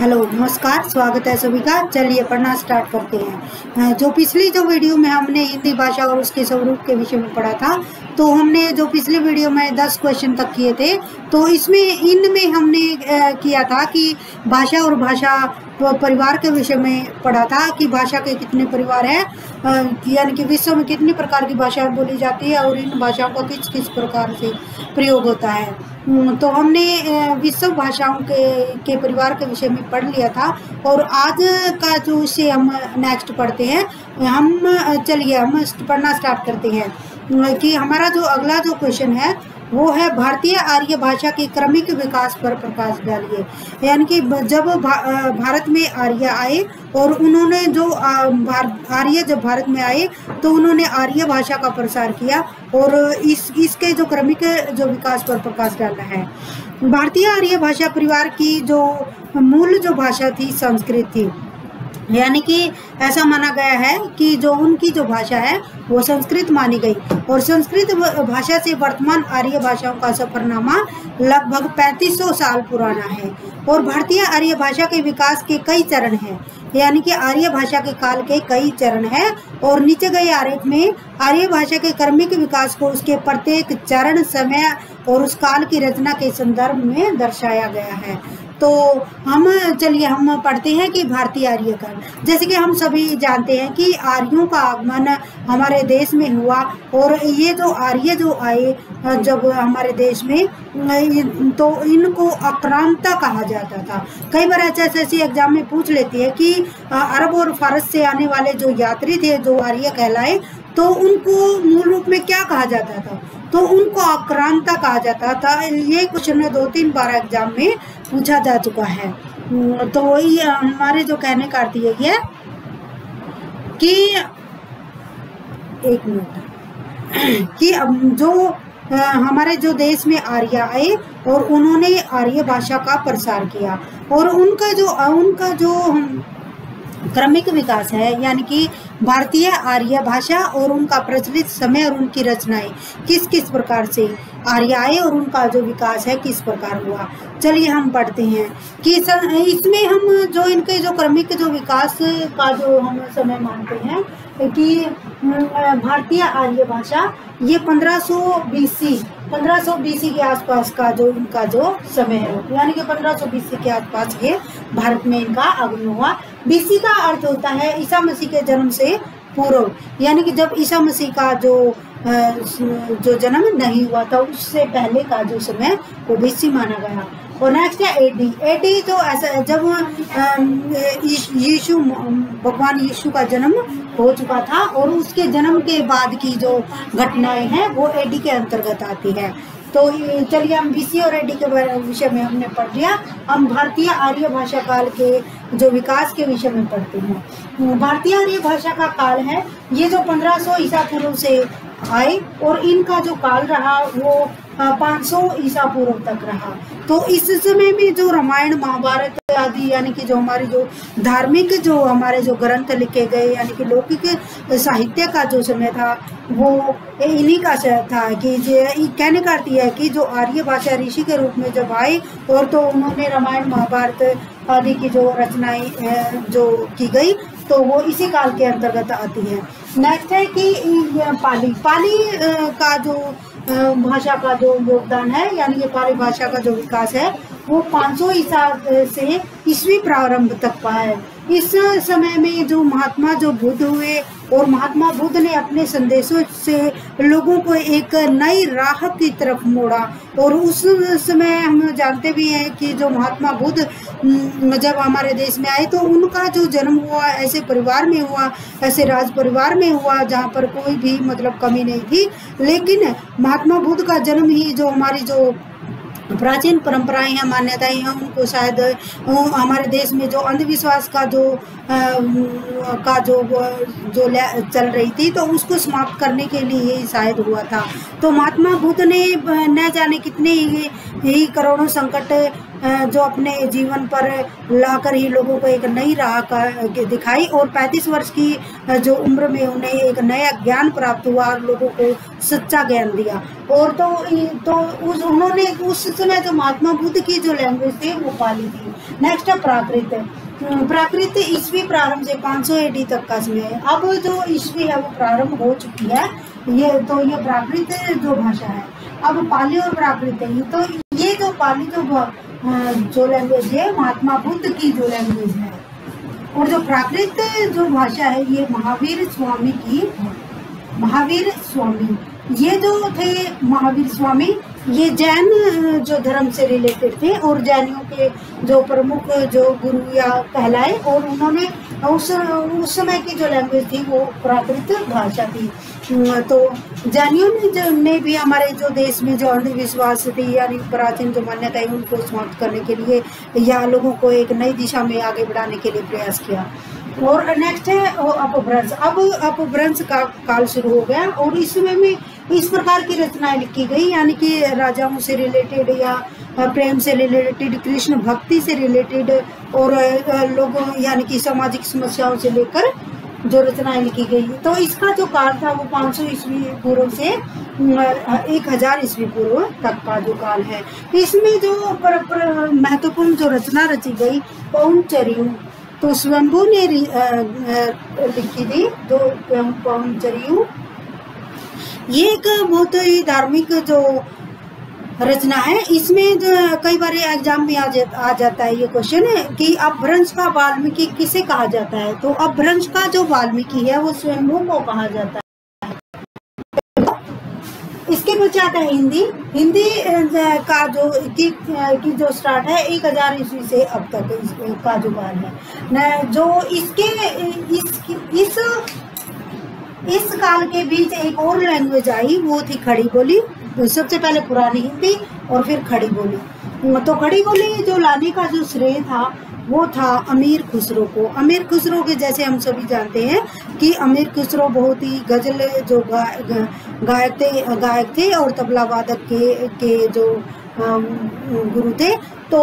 Hello नमस्कार, स्वागत है सभी का। चलिए पढ़ना स्टार्ट करते हैं। जो पिछली वीडियो में हमने हिंदी भाषा और उसके स्वरूप के विषय में पढ़ा था, तो हमने जो पिछले वीडियो में 10 क्वेश्चन तक किए थे, तो इनमें हमने किया था कि भाषा और भाषा परिवार के विषय में पढ़ा था कि भाषा के कितने परिवार हैं, यानी कि विश्व में कितनी प्रकार की भाषाएं बोली जाती है और इन भाषाओं का किस किस प्रकार से प्रयोग होता है। तो हमने विश्व भाषाओं के परिवार के विषय में पढ़ लिया था और आज का जो विषय हम नेक्स्ट पढ़ते हैं, चलिए हम पढ़ना स्टार्ट करते हैं कि हमारा जो अगला जो क्वेश्चन है वो है भारतीय आर्य भाषा के क्रमिक विकास पर प्रकाश डालिए। यानी कि जब भारत में आर्य आए और उन्होंने जो आर्य जब भारत में आए तो उन्होंने आर्य भाषा का प्रसार किया और इसके जो क्रमिक जो विकास पर प्रकाश डाला है। भारतीय आर्य भाषा परिवार की जो मूल जो भाषा थी संस्कृत थी, यानी कि ऐसा माना गया है कि जो उनकी जो भाषा है वो संस्कृत मानी गई और संस्कृत भाषा से वर्तमान आर्य भाषाओं का सफरनामा लगभग 3500 साल पुराना है। और भारतीय आर्य भाषा के विकास के कई चरण हैं, यानी कि आर्य भाषा के काल के कई चरण हैं और नीचे गए आरेख में आर्य भाषा के क्रमिक विकास को उसके प्रत्येक चरण, समय और उस काल की रचना के संदर्भ में दर्शाया गया है। तो चलिए हम पढ़ते हैं कि भारतीय आर्यकरण। जैसे कि हम सभी जानते हैं कि आर्यों का आगमन हमारे देश में हुआ और ये जो आर्य जो आए जब हमारे देश में, तो इनको आक्रांता कहा जाता था। कई बार ऐसे एग्जाम में पूछ लेती है कि अरब और फारस से आने वाले जो यात्री थे जो आर्य कहलाए, तो उनको मूल रूप में क्या कहा जाता था, तो उनको आक्रांता कहा जाता था। ये क्वेश्चन 2-3 बार एग्जाम में पूछा जा चुका है। तो वही हमारे जो कहने का अर्थ यही है कि एक मिनट कि जो हमारे जो देश में आर्य आए और उन्होंने आर्य भाषा का प्रसार किया और उनका जो क्रमिक विकास है, यानी कि भारतीय आर्य भाषा और उनका प्रचलित समय और उनकी रचनाएं किस किस प्रकार से आर्य आए और उनका जो विकास है किस प्रकार हुआ। चलिए हम पढ़ते हैं कि इसमें हम जो इनके जो क्रमिक जो विकास का जो हम समय मानते हैं कि भारतीय आर्य भाषा ये 1500 BC के आसपास का जो इनका जो समय है, यानी कि 1500 BC के आसपास ये भारत में इनका आगमन हुआ। BC का अर्थ होता है ईसा मसीह के जन्म से पूर्व, यानी कि जब ईसा मसीह का जो जन्म नहीं हुआ था उससे पहले का जो समय वो BC माना गया। और नेक्स्ट है AD तो ऐसा जब भगवान यीशु का जन्म हो चुका था और उसके जन्म के बाद की जो घटनाएं हैं वो AD के अंतर्गत आती है। तो चलिए हम BC और AD के विषय में हमने पढ़ लिया। हम भारतीय आर्य भाषा काल के जो विकास के विषय में पढ़ते हैं। भारतीय आर्य भाषा का काल है ये जो 1500 ईसा पूर्व से आए और इनका जो काल रहा वो 500 ईसा पूर्व तक रहा। तो इस समय में जो रामायण महाभारत आदि, यानी कि जो हमारी जो धार्मिक जो हमारे जो ग्रंथ लिखे गए, यानी कि लौकिक साहित्य का जो समय था वो इन्हीं का था। कि कहने का अर्थ है कि जो आर्य भाषा ऋषि के रूप में जब आए और तो उन्होंने रामायण महाभारत आदि की जो रचनाएं जो की गई तो वो इसी काल के अंतर्गत आती है। नेक्स्ट है कि पाली का जो भाषा का जो योगदान है, यानी कि पाली भाषा का जो विकास है वो 500 ईसा से ईस्वी प्रारंभ तक का है। इस समय में जो महात्मा जो बुद्ध हुए और महात्मा बुद्ध ने अपने संदेशों से लोगों को एक नई राह की तरफ मोड़ा। और उस समय हम जानते भी हैं कि जो महात्मा बुद्ध जब हमारे देश में आए तो उनका जो जन्म हुआ ऐसे परिवार में हुआ, ऐसे राज परिवार में हुआ जहाँ पर कोई भी मतलब कमी नहीं थी। लेकिन महात्मा बुद्ध का जन्म ही जो हमारी जो प्राचीन परंपराएं हैं, मान्यताएं हैं, उनको शायद हमारे देश में जो अंधविश्वास का जो चल रही थी तो उसको समाप्त करने के लिए ही शायद हुआ था। तो महात्मा बुद्ध ने न जाने कितने ही करोड़ों संकट जो अपने जीवन पर लाकर ही लोगों को एक नई राह का दिखाई और 35 वर्ष की जो उम्र में उन्हें एक नया ज्ञान प्राप्त हुआ और लोगों को सच्चा ज्ञान दिया। और उन्होंने उस समय जो महात्मा बुद्ध की जो लैंग्वेज थी वो पाली थी। नेक्स्ट है प्राकृत। प्राकृत ईस्वी प्रारंभ से 500 AD तक का समय है। अब जो ईस्वी है वो प्रारंभ हो चुकी है, ये प्राकृत जो भाषा है। अब पाली और प्राकृत है, तो ये जो पाली जो लैंग्वेज है महात्मा बुद्ध की जो लैंग्वेज है, और जो प्राकृत जो भाषा है ये महावीर स्वामी की है। महावीर स्वामी ये जो थे महावीर स्वामी, ये जैन जो धर्म से रिलेटेड थे और जैनियों के जो प्रमुख जो गुरु या कहलाए, और उन्होंने उस समय की जो लैंग्वेज थी वो प्राकृत भाषा थी। तो जैनियों ने भी हमारे जो देश में जो अंधविश्वास थी यानी प्राचीन जो मान्यता है उनको समाप्त करने के लिए या लोगों को एक नई दिशा में आगे बढ़ाने के लिए प्रयास किया। और नेक्स्ट है अपभ्रंश। अब अपभ्रंश का काल शुरू हो गया और इसमें में इस प्रकार की रचनाएं लिखी गई, यानी कि राजाओं से रिलेटेड या प्रेम से रिलेटेड, कृष्ण भक्ति से रिलेटेड और लोगों यानी कि सामाजिक समस्याओं से लेकर जो रचनाएं लिखी गई। तो इसका जो काल था वो 500 ईस्वी पूर्व से 1000 ईस्वी पूर्व तक का जो काल है। इसमें जो महत्वपूर्ण जो रचना रची गई पौंचर्यु, तो स्वयंभू ने लिखी थी जो पौंचर्यु। ये एक बहुत ही धार्मिक जो रचना है। इसमें जो कई बार एग्जाम में आ जाता है ये क्वेश्चन कि अपभ्रंश का वाल्मीकि किसे कहा जाता है। तो अपभ्रंश का जो वाल्मीकि है वो स्वयंभू को कहा जाता है। इसके पश्चात है हिंदी। हिंदी का जो जो स्टार्ट है 1000 ईस्वी से अब तक का जो काल है। जो इस काल के बीच एक और लैंग्वेज आई, वो थी खड़ी बोली। तो सबसे पहले पुरानी हिंदी और फिर खड़ी बोली। तो खड़ी बोली जो लाने का जो श्रेय था वो था अमीर खुसरो को। अमीर खुसरो के जैसे हम सभी जानते हैं कि अमीर खुसरो बहुत ही गजल जो गायक थे और तबला वादक के जो गुरु थे। तो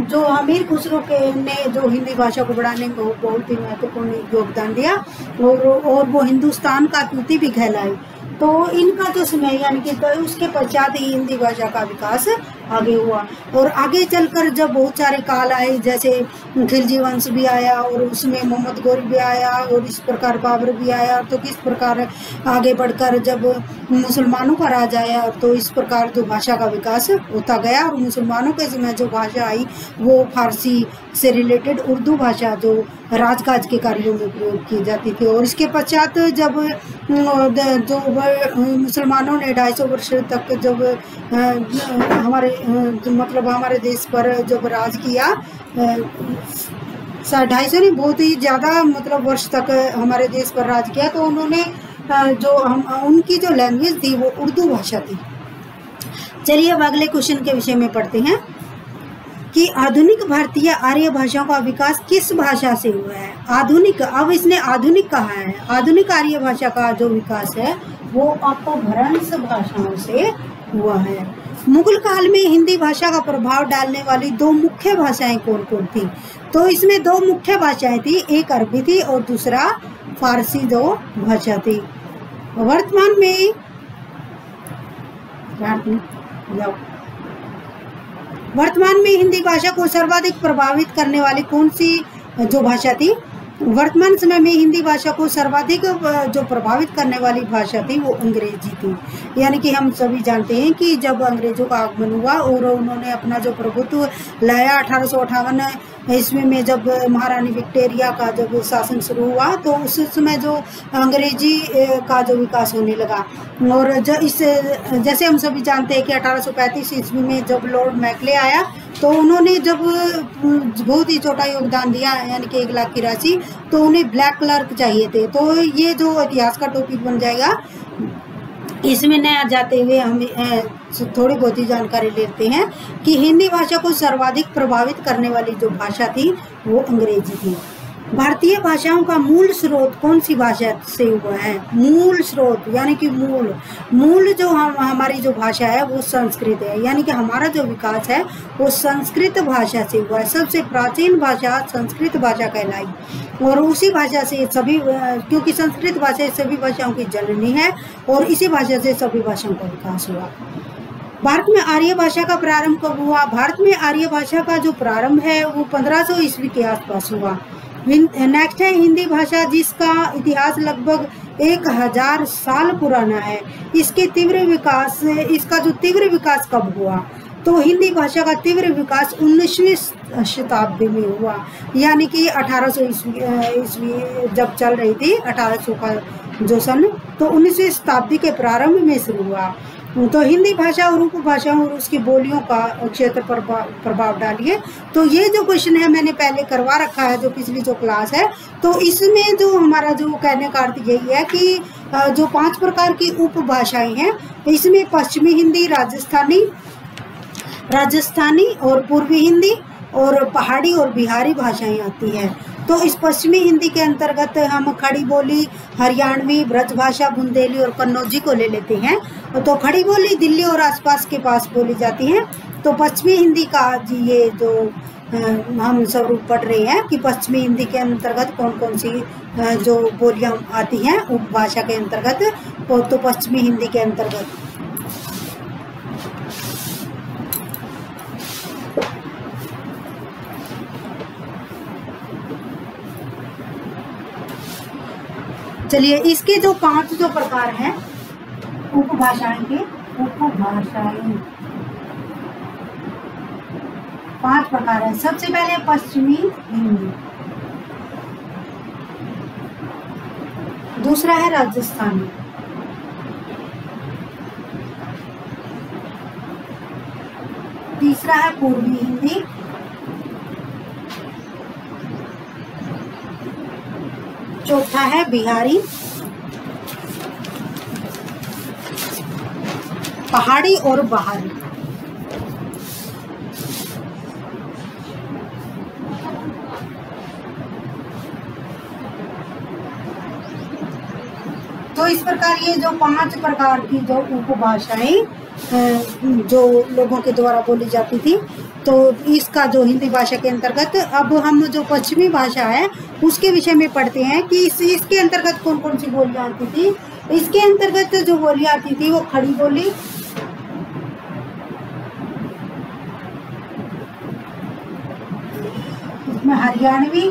जो अमीर खुसरो ने जो हिंदी भाषा को बढ़ाने में बहुत ही महत्वपूर्ण योगदान दिया और वो हिंदुस्तान का तूती भी कहलाई। तो इनका जो समय यानी कि तो उसके पश्चात ही हिंदी भाषा का विकास आगे हुआ। और आगे चलकर जब बहुत सारे काल आए, जैसे खिलजी वंश भी आया और उसमें मोहम्मद गौरी भी आया और इस प्रकार बाबर भी आया, तो किस प्रकार आगे बढ़कर जब मुसलमानों का राज आया तो इस प्रकार जो भाषा का विकास होता गया। और मुसलमानों के समय जो भाषा आई वो फारसी से रिलेटेड उर्दू भाषा जो राजकाज के कार्यों में प्रयोग की जाती थी। और इसके पश्चात जब जो मुसलमानों ने 250 वर्ष तक जब हमारे देश पर जब राज किया, 250 ने बहुत ही ज़्यादा वर्ष तक हमारे देश पर राज किया, तो उन्होंने उनकी जो लैंग्वेज थी वो उर्दू भाषा थी। चलिए अब अगले क्वेश्चन के विषय में पढ़ते हैं कि आधुनिक भारतीय आर्य भाषाओं का विकास किस भाषा से हुआ है। आधुनिक, अब इसने आधुनिक कहा है। आधुनिक आर्य भाषा का जो विकास है वो अपभ्रंश भाषाओं से हुआ है। मुगल काल में हिंदी भाषा का प्रभाव डालने वाली 2 मुख्य भाषाएं कौन कौन थी। तो इसमें 2 मुख्य भाषाएं थी, एक अरबी थी और दूसरा फारसी जो भाषा थी। वर्तमान में हिंदी भाषा को सर्वाधिक प्रभावित करने वाली कौन सी जो भाषा थी। वर्तमान समय में हिंदी भाषा को सर्वाधिक जो प्रभावित करने वाली भाषा थी वो अंग्रेजी थी। यानी कि हम सभी जानते हैं कि जब अंग्रेजों का आगमन हुआ और उन्होंने अपना जो प्रभुत्व लाया 1858 ईस्वी में, जब महारानी विक्टोरिया का जब शासन शुरू हुआ, तो उस समय जो अंग्रेजी का जो विकास होने लगा। और जैसे हम सभी जानते हैं कि 1835 ईस्वी में जब लॉर्ड मैकले आया तो उन्होंने जब बहुत ही छोटा योगदान दिया यानी कि 1 लाख की राशि, तो उन्हें ब्लैक क्लर्क चाहिए थे। तो ये जो इतिहास का टॉपिक बन जाएगा, इसमें नया जाते हुए हम थोड़ी बहुत ही जानकारी लेते हैं कि हिंदी भाषा को सर्वाधिक प्रभावित करने वाली जो भाषा थी वो अंग्रेजी थी। भारतीय भाषाओं का मूल स्रोत कौन सी भाषा से हुआ है। मूल स्रोत यानी कि मूल जो हमारी जो भाषा है वो संस्कृत है। यानी कि हमारा जो विकास है वो संस्कृत भाषा से हुआ है। सबसे प्राचीन भाषा संस्कृत भाषा कहलाई और उसी भाषा से सभी, क्योंकि संस्कृत भाषा सभी भाषाओं की जननी है और इसी भाषा से सभी भाषाओं का विकास हुआ। भारत में आर्य भाषा का प्रारंभ कब हुआ? भारत में आर्य भाषा का जो प्रारंभ है वो 1500 ईस्वी के आसपास हुआ। नेक्स्ट है हिंदी भाषा, जिसका इतिहास लगभग 1000 साल पुराना है। इसका जो तीव्र विकास कब हुआ? तो हिंदी भाषा का तीव्र विकास 19वीं शताब्दी में हुआ, यानी कि 1800 ईस्वी जब चल रही थी, 1800 का जो सन, तो 19वीं शताब्दी के प्रारंभ में शुरू हुआ। तो हिंदी भाषा और उपभाषाओं और उसकी बोलियों का क्षेत्र पर प्रभाव डालिए। तो ये जो क्वेश्चन है मैंने पहले करवा रखा है, जो पिछली जो क्लास है। तो इसमें जो हमारा जो कहने का अर्थ यही है कि जो 5 प्रकार की उपभाषाएं हैं, इसमें पश्चिमी हिंदी, राजस्थानी और पूर्वी हिंदी और पहाड़ी और बिहारी भाषाएं आती हैं। तो इस पश्चिमी हिंदी के अंतर्गत हम खड़ी बोली, हरियाणवी, ब्रजभाषा, बुंदेली और कन्नौजी को ले लेते हैं। तो खड़ी बोली दिल्ली और आसपास के पास बोली जाती है। तो पश्चिमी हिंदी का ये जो हम स्वरूप पढ़ रहे हैं कि पश्चिमी हिंदी के अंतर्गत कौन कौन सी जो बोलियां आती हैं उपभाषा के अंतर्गत, तो पश्चिमी हिंदी के अंतर्गत चलिए इसके जो 5 जो प्रकार हैं उपभाषाएं के, उपभाषाएं 5 प्रकार है। सबसे पहले पश्चिमी हिंदी, दूसरा है राजस्थानी, तीसरा है पूर्वी हिंदी, चौथा है बिहारी, पहाड़ी और बाहरी। तो इस प्रकार ये जो 5 प्रकार की जो उपभाषाएं जो लोगों के द्वारा बोली जाती थी, तो इसका जो हिंदी भाषा के अंतर्गत अब हम जो पश्चिमी भाषा है उसके विषय में पढ़ते हैं कि इसके अंतर्गत कौन कौन सी बोलियां आती थी। इसके अंतर्गत जो बोलियां आती थी वो खड़ी बोली, इसमें हरियाणवी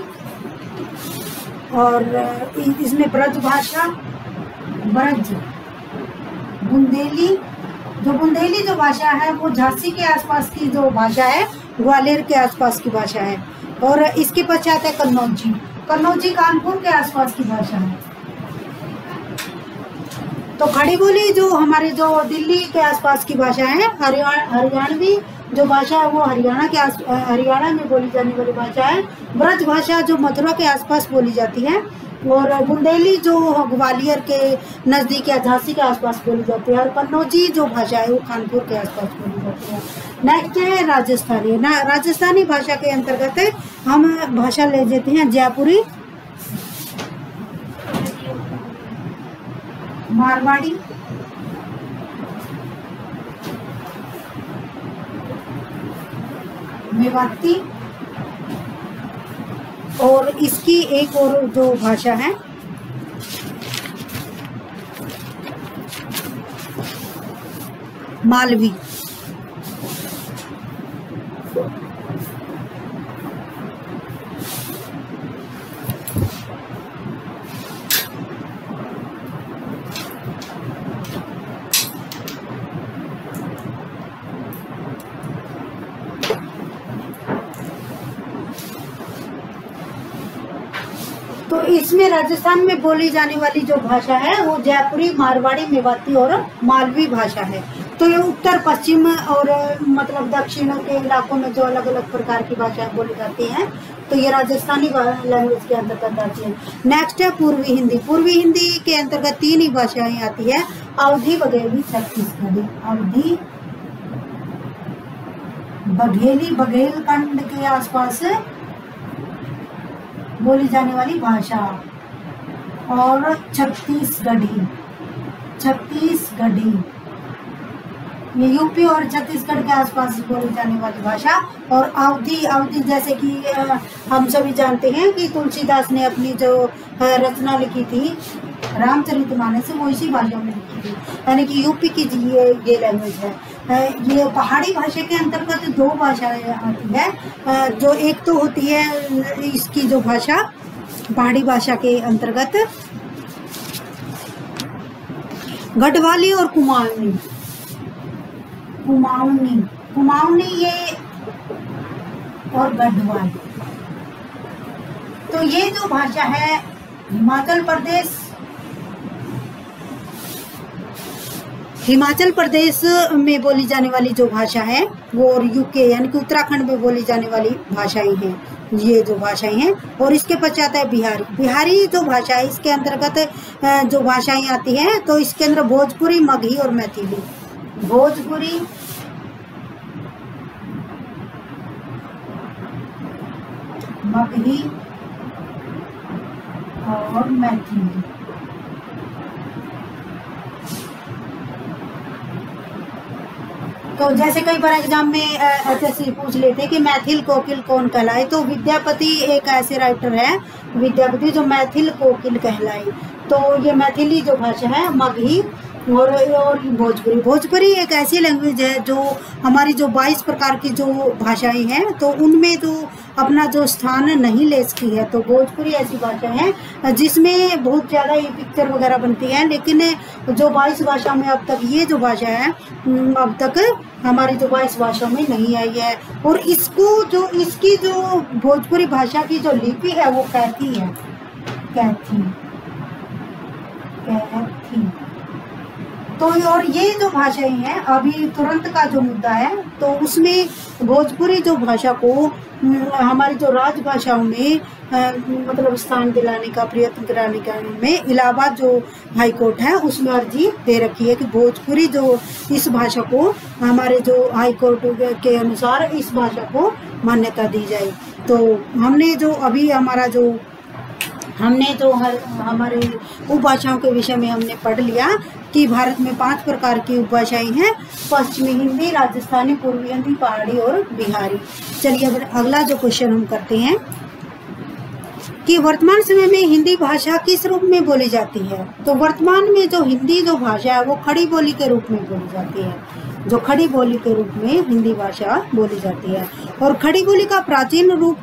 और इसमें ब्रजभाषा, बुंदेली जो भाषा है वो झांसी के आसपास की जो भाषा है, ग्वालियर के आसपास की भाषा है। और इसके पश्चात है कन्नौजी कानपुर के आसपास की भाषा है। तो खड़ी बोली जो हमारे जो दिल्ली के आसपास की भाषा है, हरियाणवी जो भाषा है वो हरियाणा में बोली जाने वाली भाषा है। ब्रज भाषा जो मथुरा के आसपास बोली जाती है, और बुंदेली जो ग्वालियर के नज़दीक या झांसी के आसपास बोली जाती है, और कन्नौजी जो भाषा है वो कानपुर के आसपास बोली जाती है। नेक्स्ट है राजस्थानी। राजस्थानी भाषा के अंतर्गत हम भाषा ले लेते हैं जयपुरी, मारवाड़ी, मेवाती, और इसकी एक और जो भाषा है मालवी। तो इसमें राजस्थान में बोली जाने वाली जो भाषा है वो जयपुरी, मारवाड़ी, मेवाती और मालवी भाषा है। तो ये उत्तर पश्चिम और मतलब दक्षिण के इलाकों में जो अलग अलग प्रकार की भाषाएं बोली जाती हैं, तो ये राजस्थानी लैंग्वेज के अंतर्गत आती है। नेक्स्ट है पूर्वी हिंदी। पूर्वी हिंदी के अंतर्गत 3 ही भाषाएं आती है, अवधी, बघेली, छत्तीसगढ़ी। अवधी, बघेली, बघेलखंड के आसपास बोली जाने वाली भाषा, और छत्तीसगढ़ी, ये यूपी और छत्तीसगढ़ के आसपास बोली जाने वाली भाषा। और अवधी जैसे कि हम सभी जानते हैं कि तुलसीदास ने अपनी जो रचना लिखी थी रामचरितमानस वो इसी भाषा में लिखी थी, यानी कि यूपी की ये लैंग्वेज है। ये पहाड़ी भाषा के अंतर्गत दो भाषाएं आती है, जो एक तो होती है इसकी जो भाषा पहाड़ी भाषा के अंतर्गत गढ़वाली और कुमाऊनी। कुमाऊनी ये और गढ़वाली। तो ये जो भाषा है हिमाचल प्रदेश में बोली जाने वाली जो भाषा है वो, और यूके यानी कि उत्तराखंड में बोली जाने वाली भाषाएं हैं ये जो भाषाएं हैं। और इसके पश्चात है बिहारी जो भाषा है, इसके अंतर्गत जो भाषाएं आती हैं तो इसके अंदर भोजपुरी, मगही और मैथिली। भोजपुरी, मगही और मैथिली। तो जैसे कई बार एग्जाम में एसएससी पूछ लेते कि मैथिल कोकिल कौन कहलाए, तो विद्यापति एक ऐसे राइटर है, विद्यापति जो मैथिल कोकिल कहलाए। तो ये मैथिली जो भाषा है, मगही और भोजपुरी एक ऐसी लैंग्वेज है जो हमारी जो 22 प्रकार की जो भाषाएं हैं तो उनमें जो अपना जो स्थान नहीं ले सकी है। तो भोजपुरी ऐसी भाषा है जिसमें बहुत ज़्यादा ये पिक्चर वगैरह बनती है, लेकिन जो 22 भाषा में अब तक ये जो भाषा है अब तक हमारी जो 22 भाषा में नहीं आई है। और इसकी जो भोजपुरी भाषा की जो लिपि है वो कैथी है, कैथी। तो और ये जो भाषाएं हैं अभी तुरंत का जो मुद्दा है तो उसमें भोजपुरी जो भाषा को हमारी जो राजभाषाओं में मतलब स्थान दिलाने का प्रयत्न कराने का में इलाहाबाद जो हाई कोर्ट है उसमें अर्जी दे रखी है कि भोजपुरी जो इस भाषा को हमारे जो हाई कोर्ट के अनुसार इस भाषा को मान्यता दी जाए। तो हमने जो अभी हमारे उपभाषाओं के विषय में हमने पढ़ लिया कि भारत में 5 प्रकार की उपभाषाएं हैं, पश्चिमी हिंदी, राजस्थानी, पूर्वी हिंदी, पहाड़ी और बिहारी। चलिए अब अगला जो क्वेश्चन हम करते हैं कि वर्तमान समय में हिंदी भाषा किस रूप में बोली जाती है। तो वर्तमान में जो हिंदी जो भाषा है वो खड़ी बोली के रूप में बोली जाती है, जो खड़ी बोली के रूप में हिंदी भाषा बोली जाती है। और खड़ी बोली का प्राचीन रूप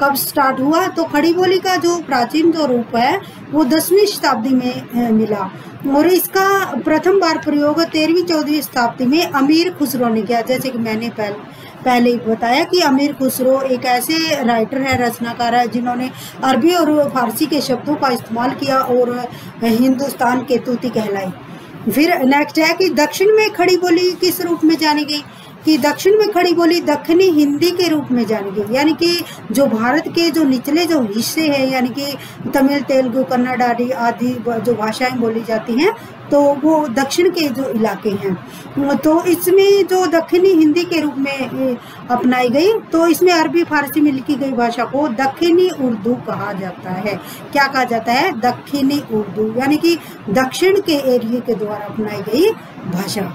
कब स्टार्ट हुआ, तो खड़ी बोली का जो प्राचीन जो रूप है वो 10वीं शताब्दी में मिला और इसका प्रथम बार प्रयोग 13वीं-14वीं शताब्दी में अमीर खुसरो ने किया। जैसे कि मैंने पहले ही बताया कि अमीर खुसरो एक ऐसे राइटर है, रचनाकार है जिन्होंने अरबी और फारसी के शब्दों का इस्तेमाल किया और हिंदुस्तान के तूती कहलाई। फिर नेक्स्ट है कि दक्षिण में खड़ी बोली किस रूप में जानी गई, कि दक्षिण में खड़ी बोली दक्षिणी हिंदी के रूप में जानी गई, यानी कि जो भारत के जो निचले जो हिस्से हैं यानी कि तमिल, तेलुगु, कन्नड़ आदि जो भाषाएं बोली जाती हैं तो वो दक्षिण के जो इलाके हैं तो इसमें जो दक्षिणी हिंदी के रूप में अपनाई गई। तो इसमें अरबी फारसी में लिखी गई भाषा को दक्षिणी उर्दू कहा जाता है। क्या कहा जाता है? दक्षिणी उर्दू, यानी कि दक्षिण के एरिया के द्वारा अपनाई गई भाषा।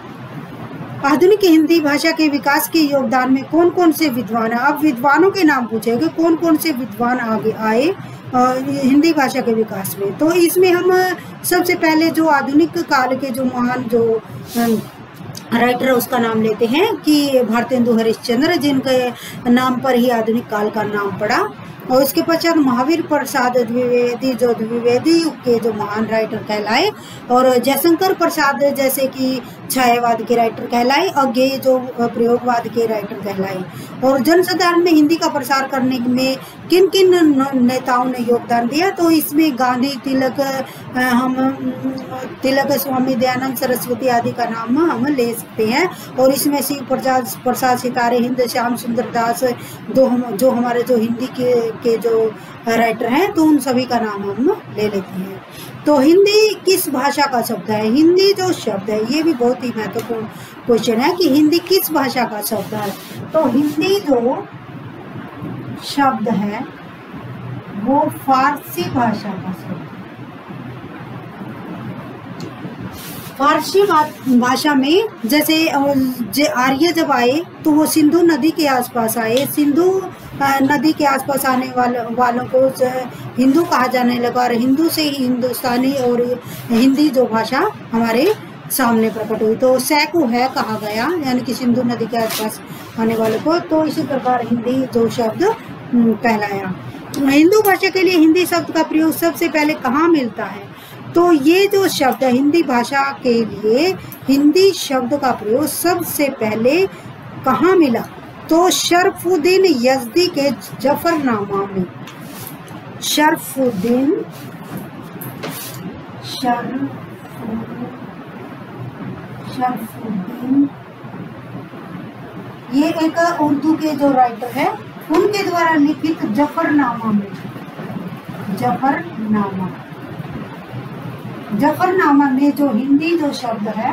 आधुनिक हिंदी भाषा के विकास के योगदान में कौन कौन से विद्वान है, अब विद्वानों के नाम पूछेंगे कौन कौन से विद्वान आगे आए हिंदी भाषा के विकास में। तो इसमें हम सबसे पहले जो आधुनिक काल के जो महान जो राइटर है उसका नाम लेते हैं कि भारतेंदु हरिश्चंद्र, जिनके नाम पर ही आधुनिक काल का नाम पड़ा। और उसके पश्चात महावीर प्रसाद द्विवेदी जो द्विवेदी युग के जो महान राइटर कहलाए, और जयशंकर प्रसाद जैसे कि छायावाद के राइटर कहलाए, और गेय जो प्रयोगवाद के राइटर कहलाए। और जनसाधारण में हिंदी का प्रसार करने में किन किन नेताओं ने योगदान दिया, तो इसमें गांधी, तिलक, स्वामी दयानंद सरस्वती आदि का नाम हम ले सकते हैं। और इसमें शिव प्रसाद सितारे, हिंद श्याम सुंदर दास जो हमारे जो हिंदी के जो राइटर हैं तो उन सभी का नाम हम ले लेते हैं। तो हिंदी किस भाषा का शब्द है? हिंदी जो शब्द है ये भी बहुत ही महत्वपूर्ण क्वेश्चन है कि हिंदी किस भाषा का शब्द है। तो हिंदी जो शब्द है वो फारसी भाषा का शब्द है। फारसी भाषा में जैसे आर्य जब आए तो वो सिंधु नदी के आसपास आए, सिंधु नदी के आसपास आने वालों को हिंदू कहा जाने लगा और हिंदू से ही हिंदुस्तानी और हिंदी जो भाषा हमारे सामने प्रकट हुई। तो सै को है कहा गया, यानी कि सिंधु नदी के आसपास आने वाले को। तो इसी प्रकार हिंदी जो शब्द कहलाया। हिंदू भाषा के लिए हिंदी शब्द का प्रयोग सबसे पहले कहाँ मिलता है? तो ये जो शब्द है हिंदी भाषा के लिए हिंदी शब्द का प्रयोग सबसे पहले कहाँ मिला? तो शरफुद्दीन यज़दी के जफरनामा में। शरफुद्दीन ये एक उर्दू के जो राइटर है उनके द्वारा लिखित जफरनामा में, जफरनामा में जो हिंदी जो शब्द है,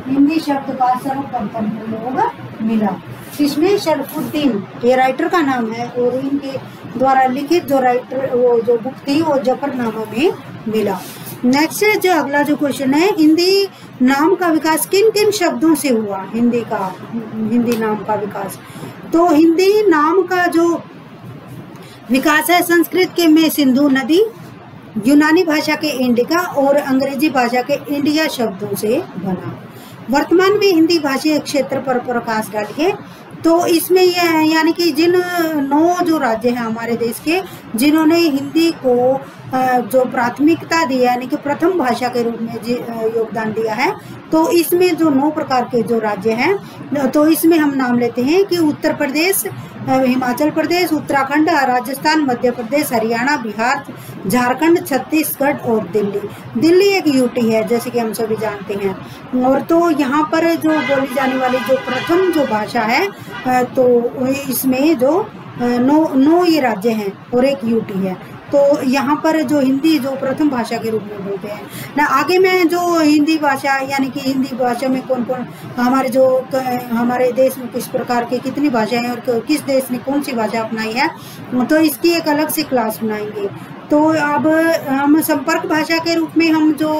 हिंदी शब्द का सर्वप्रथम प्रयोग मिला। इसमें शरफुद्दीन ये राइटर का नाम है और इनके द्वारा लिखित जो राइटर वो जो बुक थी वो जफरनामा में मिला। नेक्स्ट जो अगला जो क्वेश्चन है, हिंदी नाम का विकास किन किन शब्दों से हुआ? हिंदी नाम का विकास। तो हिंदी नाम का जो विकास है संस्कृत के में सिंधु नदी, यूनानी भाषा के इंडिका और अंग्रेजी भाषा के इंडिया शब्दों से बना। वर्तमान में हिंदी भाषी क्षेत्र पर प्रकाश डालिए। तो इसमें यह है यानी कि जिन 9 जो राज्य हैं हमारे देश के जिन्होंने हिंदी को जो प्राथमिकता दी यानी कि प्रथम भाषा के रूप में योगदान दिया है, तो इसमें जो 9 प्रकार के जो राज्य हैं तो इसमें हम नाम लेते हैं कि उत्तर प्रदेश, हिमाचल प्रदेश, उत्तराखंड, राजस्थान, मध्य प्रदेश, हरियाणा, बिहार, झारखंड, छत्तीसगढ़ और दिल्ली। दिल्ली एक यूटी है जैसे कि हम सभी जानते हैं। और तो यहाँ पर जो बोली जाने वाली जो प्रथम जो भाषा है तो इसमें जो 9 ये राज्य हैं और एक यूटी है। तो यहाँ पर जो हिंदी जो प्रथम भाषा के रूप में बोलते हैं ना। आगे मैं जो हिंदी भाषा यानी कि हिंदी भाषा में कौन कौन हमारे देश में किस प्रकार की कितनी भाषाएं और किस देश ने कौन सी भाषा अपनाई है तो इसकी एक अलग से क्लास बनाएंगे। तो अब हम संपर्क भाषा के रूप में हम जो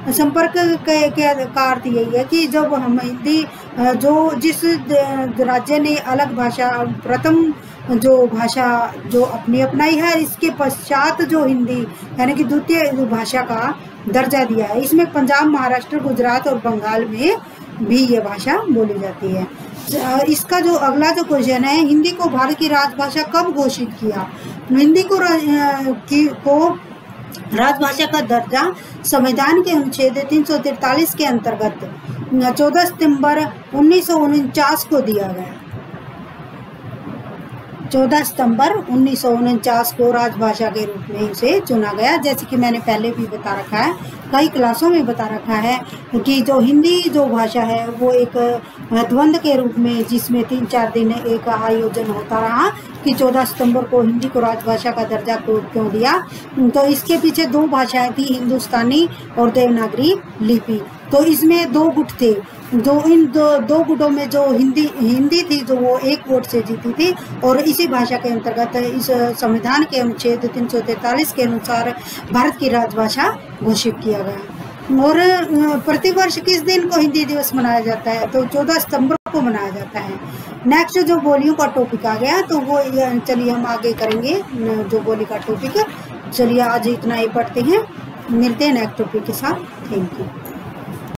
संपर्क का अर्थ यही है कि जब हम हिंदी जो जिस राज्य ने अलग भाषा प्रथम जो भाषा जो अपनाई है इसके पश्चात जो हिंदी यानी कि द्वितीय भाषा का दर्जा दिया है। इसमें पंजाब, महाराष्ट्र, गुजरात और बंगाल में भी ये भाषा बोली जाती है। इसका जो अगला जो क्वेश्चन है, हिंदी को भारत की राजभाषा कब घोषित किया? हिंदी को राजभाषा का दर्जा संविधान के अनुच्छेद 343 के अंतर्गत 14 सितंबर 1949 को दिया गया। 14 सितंबर 1949 को राजभाषा के रूप में इसे चुना गया। जैसे कि मैंने पहले भी बता रखा है, कई क्लासों में बता रखा है कि जो हिंदी जो भाषा है वो एक द्वंद्व के रूप में जिसमें 3-4 दिन एक आयोजन होता रहा कि 14 सितंबर को हिंदी को राजभाषा का दर्जा क्यों दिया। तो इसके पीछे 2 भाषाएं थी, हिंदुस्तानी और देवनागरी लिपि। तो इसमें 2 गुट थे, जो इन दो गुटों में जो हिंदी थी जो वो 1 वोट से जीती थी और इसी भाषा के अंतर्गत इस संविधान के अनुच्छेद 343 के अनुसार भारत की राजभाषा घोषित किया गया। और प्रतिवर्ष किस दिन को हिंदी दिवस मनाया जाता है? तो 14 सितंबर को मनाया जाता है। नेक्स्ट जो बोलियों का टॉपिक आ गया तो वो चलिए हम आगे करेंगे जो बोली का टॉपिक। चलिए आज इतना ही पढ़ते हैं, मिलते हैं नेक्स्ट टॉपिक के साथ। Thank you.